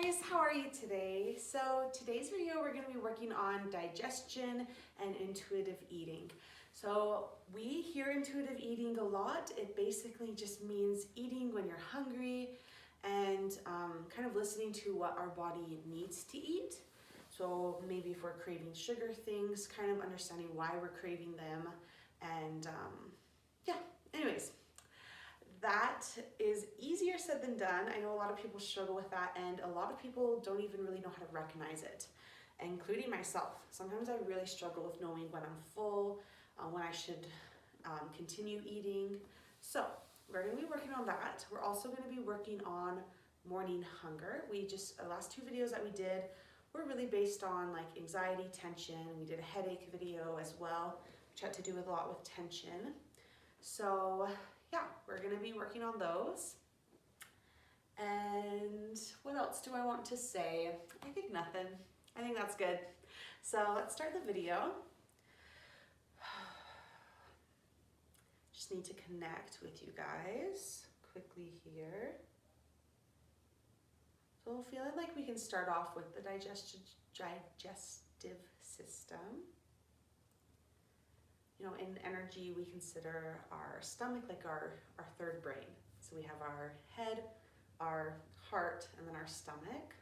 guys, how are you today? So today's video we're going to be working on digestion and intuitive eating. So we hear intuitive eating a lot. It basically just means eating when you're hungry and kind of listening to what our body needs to eat. So maybe if we're craving sugar things, kind of understanding why we're craving them, and yeah, anyways. That is easier said than done. I know a lot of people struggle with that, and a lot of people don't even really know how to recognize it, including myself. Sometimes I really struggle with knowing when I'm full, when I should continue eating. So we're going to be working on that. We're also going to be working on morning hunger. The last two videos that we did were really based on like anxiety, tension. We did a headache video as well, which had to do with a lot with tension. So yeah, we're going to be working on those. And what else do I want to say? I think nothing. I think that's good. So let's start the video. Just need to connect with you guys quickly here. So feeling like we can start off with the digestive system. You know, in energy, we consider our stomach like our third brain. So we have our head, our heart, and then our stomach.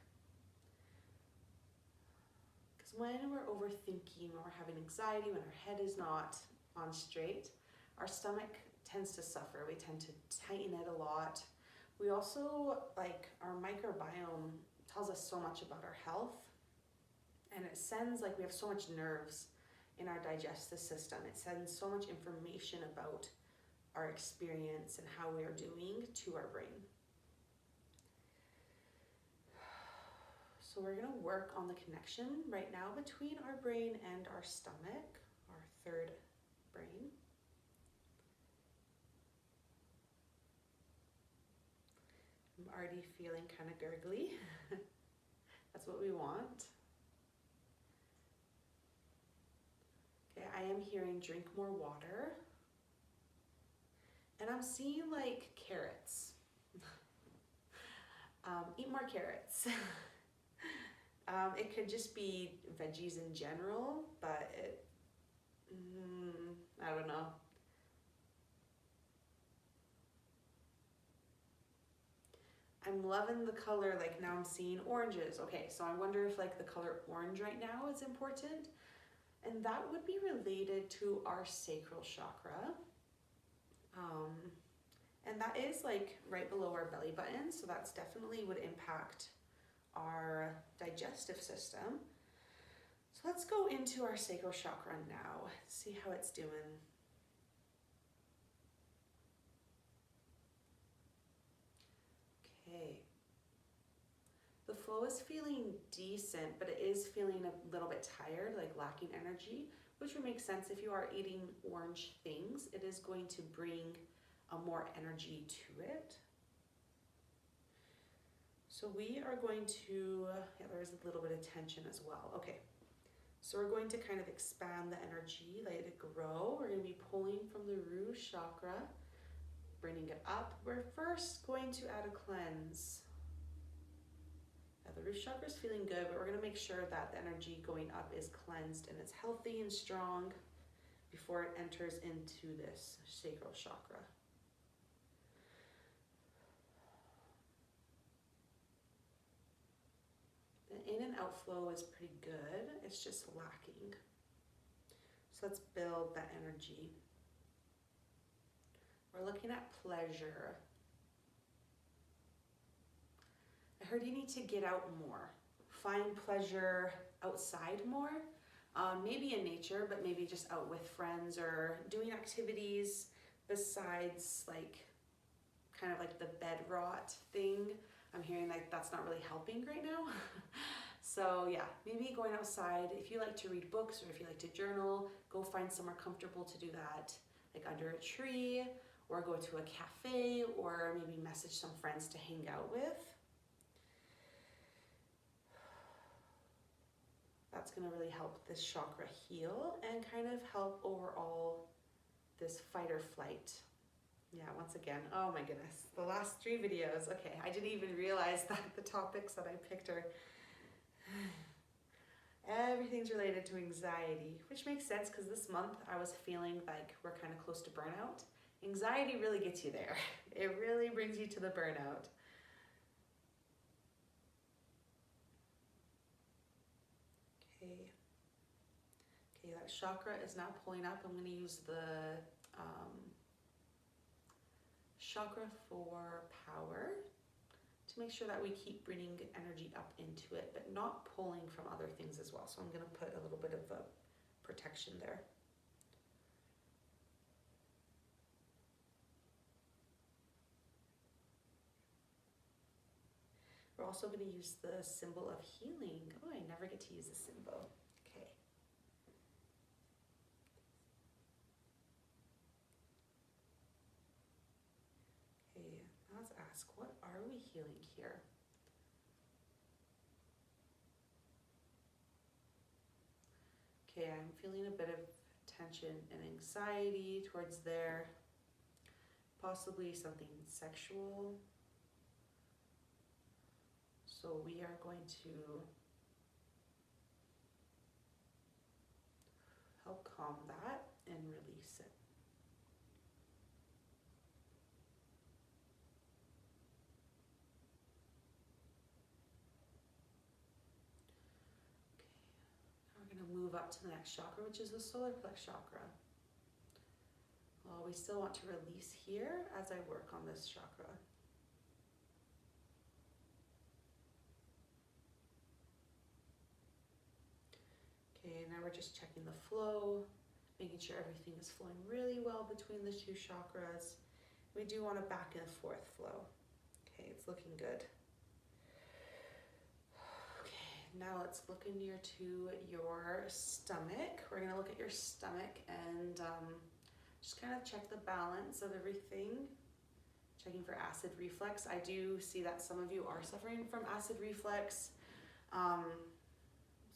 Because when we're overthinking, when we're having anxiety, when our head is not on straight, our stomach tends to suffer. We tend to tighten it a lot. We also, like, our microbiome tells us so much about our health. And it sends, like, we have so much nerves in our digestive system. It sends so much information about our experience and how we are doing to our brain. So we're going to work on the connection right now between our brain and our stomach, our third brain. I'm already feeling kind of gurgly. That's what we want. Okay, I am hearing drink more water. And I'm seeing like carrots. Eat more carrots. It could just be veggies in general, but I don't know. I'm loving the color, like now I'm seeing oranges. Okay, so I wonder if like the color orange right now is important. And that would be related to our sacral chakra. And that is like right below our belly button. So that's definitely would impact our digestive system. So let's go into our sacral chakra now, see how it's doing. Okay. The flow is feeling decent, but it is feeling a little bit tired, like lacking energy, which would make sense if you are eating orange things. It is going to bring more energy to it. So we are going to, there's a little bit of tension as well. Okay, so we're going to kind of expand the energy, let it grow. We're going to be pulling from the root chakra, bringing it up. We're first going to add a cleanse. The root chakra is feeling good, but we're going to make sure that the energy going up is cleansed and it's healthy and strong before it enters into this sacral chakra. The in and outflow is pretty good. It's just lacking. So let's build that energy. We're looking at pleasure. I heard you need to get out more. Find pleasure outside more. Maybe in nature, but maybe just out with friends or doing activities besides like kind of like the bed rot thing. I'm hearing like that's not really helping right now. So yeah, maybe going outside. If you like to read books or if you like to journal, go find somewhere comfortable to do that, like under a tree, or go to a cafe, or maybe message some friends to hang out with. That's going to really help this chakra heal and kind of help overall this fight or flight Yeah, once again, oh my goodness, the last 3 videos. Okay, I didn't even realize that the topics that I picked are everything's related to anxiety, which makes sense because this month I was feeling like we're kind of close to burnout. Anxiety really gets you there. It really brings you to the burnout. Okay. Okay, that chakra is now pulling up. I'm going to use the chakra for power to make sure that we keep bringing energy up into it, but not pulling from other things as well. So I'm going to put a little bit of a protection there. We're also going to use the symbol of healing. Oh, I never get to use the symbol. Okay. Okay, let's ask, what are we healing here? Okay, I'm feeling a bit of tension and anxiety towards there. Possibly something sexual. So we are going to help calm that and release it. Okay, now we're going to move up to the next chakra, which is the solar plex chakra. Well, we still want to release here as I work on this chakra. Okay, now we're just checking the flow, making sure everything is flowing really well between the 2 chakras. We do want a back and forth flow. Okay, it's looking good. Okay, now let's look in near to your stomach. We're going to look at your stomach and just kind of check the balance of everything. Checking for acid reflux. I do see that some of you are suffering from acid reflux.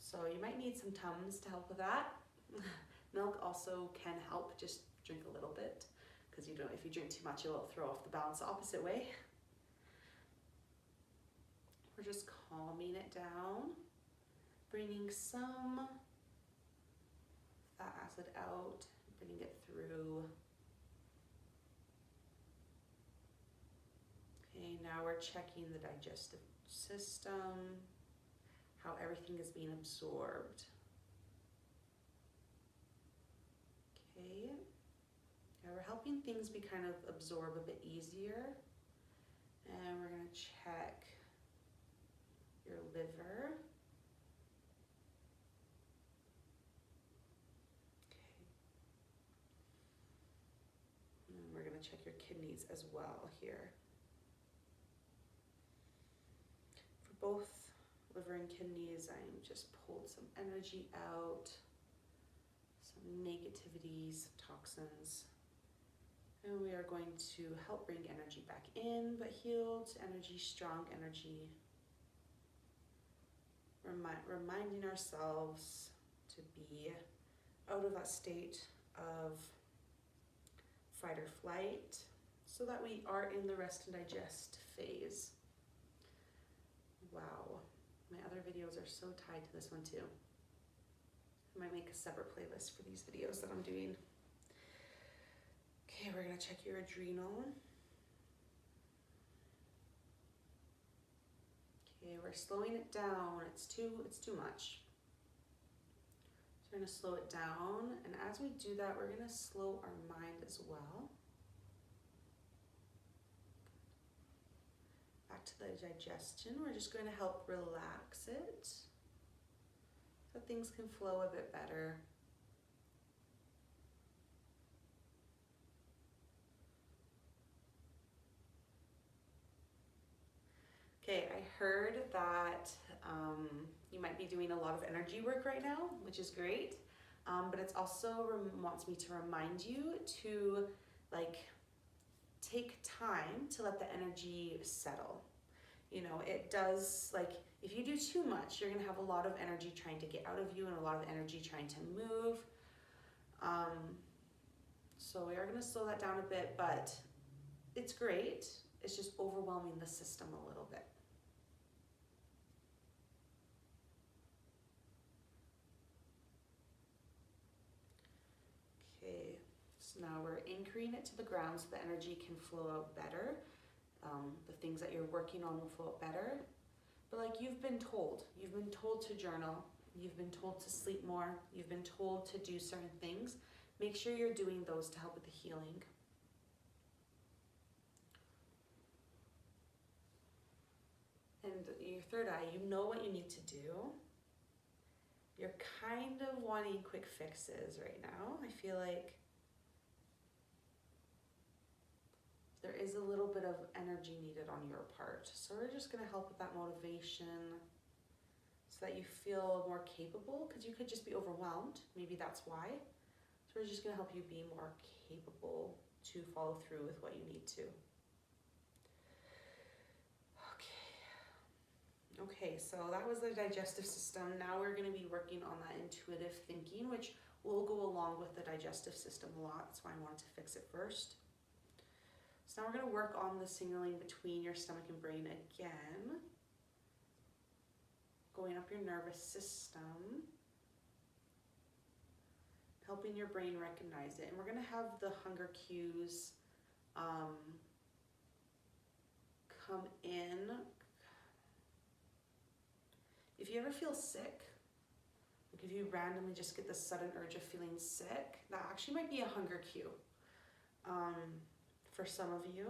So you might need some Tums to help with that. Milk also can help, just drink a little bit, because if you drink too much, it will throw off the balance the opposite way. We're just calming it down, bringing some of that acid out, bringing it through. Okay, now we're checking the digestive system, how everything is being absorbed. Okay, now we're helping things be kind of absorb a bit easier. And we're going to check your liver. Okay. And we're going to check your kidneys as well here. For both liver and kidneys, I just pulled some energy out, some negativity, some toxins. And we are going to help bring energy back in, but healed energy, strong energy. Reminding ourselves to be out of that state of fight or flight so that we are in the rest and digest phase. Wow. My other videos are so tied to this one too. I might make a separate playlist for these videos that I'm doing. Okay, we're gonna check your adrenal. Okay, we're slowing it down. It's too much. So we're gonna slow it down, and as we do that, we're gonna slow our mind as well. Back to the digestion, we're just going to help relax it so things can flow a bit better. Okay, I heard that you might be doing a lot of energy work right now, which is great, but it's also wants me to remind you to take time to let the energy settle. You know, it does, if you do too much, you're gonna have a lot of energy trying to get out of you and a lot of energy trying to move. So we are gonna slow that down a bit, but it's great. It's just overwhelming the system a little bit. Okay, so now we're anchoring it to the ground so the energy can flow out better. The things that you're working on will flow out better. But like you've been told to journal, you've been told to sleep more, you've been told to do certain things. Make sure you're doing those to help with the healing. And your third eye, you know what you need to do. You're kind of wanting quick fixes right now. I feel like there is a little bit of energy needed on your part. So we're just gonna help with that motivation so that you feel more capable, because you could just be overwhelmed. Maybe that's why. So we're just gonna help you be more capable to follow through with what you need to. Okay, so that was the digestive system. Now we're going to be working on that intuitive thinking, which will go along with the digestive system a lot. That's why I wanted to fix it first. So now we're going to work on the signaling between your stomach and brain again. Going up your nervous system. Helping your brain recognize it. And we're going to have the hunger cues come in. If you ever feel sick, like if you randomly just get the sudden urge of feeling sick, that actually might be a hunger cue for some of you.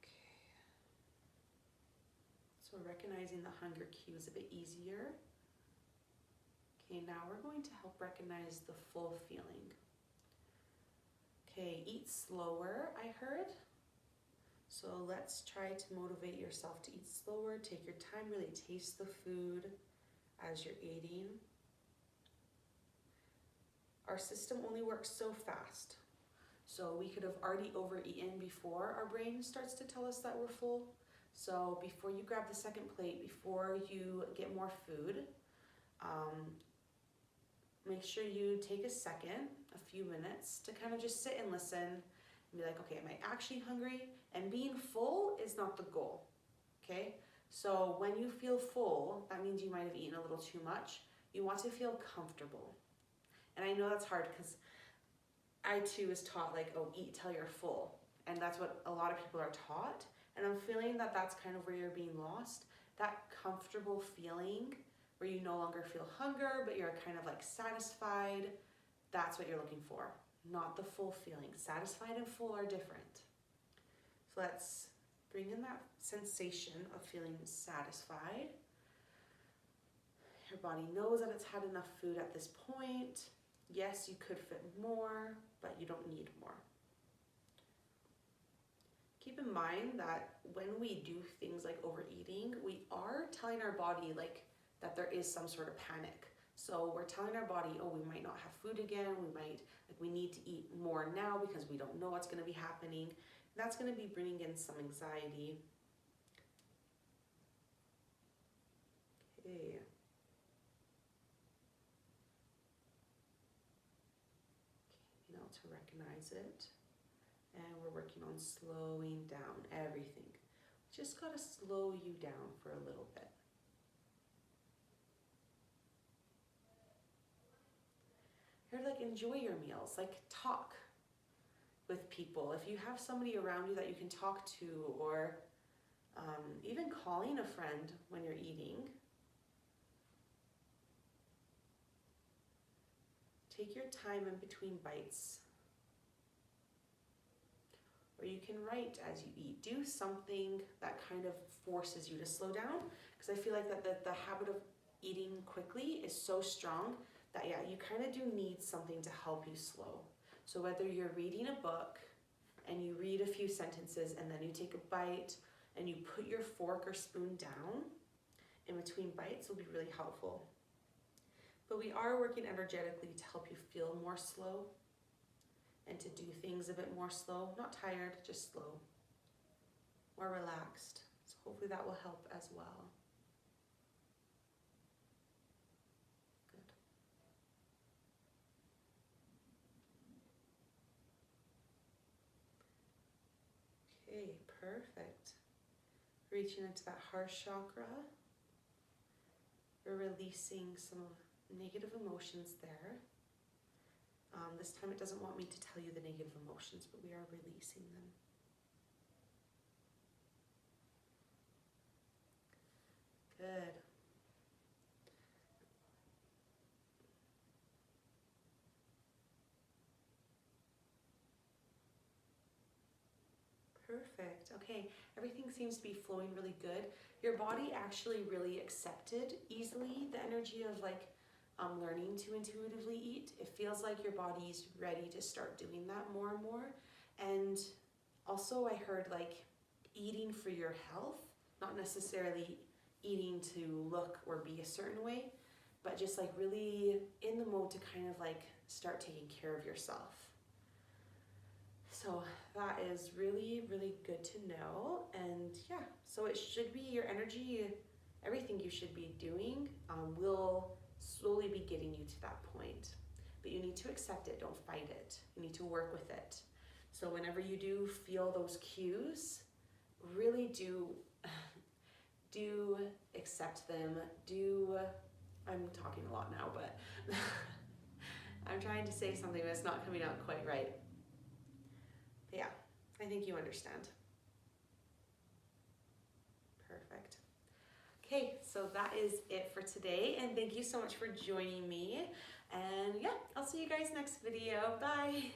Okay. So recognizing the hunger cue is a bit easier. Okay, now we're going to help recognize the full feeling. Okay, eat slower, I heard. So let's try to motivate yourself to eat slower. Take your time, really taste the food as you're eating. Our system only works so fast. So we could have already overeaten before our brain starts to tell us that we're full. So before you grab the second plate, before you get more food, make sure you take a second, a few minutes, to kind of just sit and listen and be like, okay, am I actually hungry? And being full is not the goal, okay? So when you feel full, that means you might have eaten a little too much. You want to feel comfortable. And I know that's hard because I too was taught like, oh, eat till you're full. And that's what a lot of people are taught. And I'm feeling that that's kind of where you're being lost. That comfortable feeling where you no longer feel hunger, but you're kind of like satisfied. That's what you're looking for, not the full feeling. Satisfied and full are different. So let's bring in that sensation of feeling satisfied. Your body knows that it's had enough food at this point. Yes, you could fit more, but you don't need more. Keep in mind that when we do things like overeating, we are telling our body like that there is some sort of panic. So we're telling our body, oh, we might not have food again. We need to eat more now because we don't know what's going to be happening. That's going to be bringing in some anxiety. Okay. Now to recognize it. And we're working on slowing down everything. Just got to slow you down for a little bit. Or like enjoy your meals, like talk with people. If you have somebody around you that you can talk to, or even calling a friend when you're eating. Take your time in between bites. Or you can write as you eat. Do something that kind of forces you to slow down, because I feel like that the habit of eating quickly is so strong that yeah, you kind of do need something to help you slow. So whether you're reading a book and you read a few sentences and then you take a bite and you put your fork or spoon down in between bites will be really helpful. But we are working energetically to help you feel more slow and to do things a bit more slow. Not tired, just slow. More relaxed. So hopefully that will help as well. Good. Okay, perfect. Reaching into that heart chakra. We're releasing some negative emotions there. This time it doesn't want me to tell you the negative emotions, but we are releasing them. Good. Perfect. Okay, everything seems to be flowing really good. Your body actually really accepted easily the energy of like learning to intuitively eat. It feels like your body's ready to start doing that more and more. And also I heard like eating for your health, not necessarily eating to look or be a certain way, but just like really in the mode to kind of like start taking care of yourself. So that is really, really good to know. And yeah, so it should be your energy, everything you should be doing will slowly be getting you to that point. But you need to accept it, don't fight it. You need to work with it. So whenever you do feel those cues, really do accept them. I'm talking a lot now, but I'm trying to say something that's not coming out quite right. But yeah, I think you understand. Perfect. Okay, so that is it for today, and thank you so much for joining me. And yeah, I'll see you guys next video. Bye.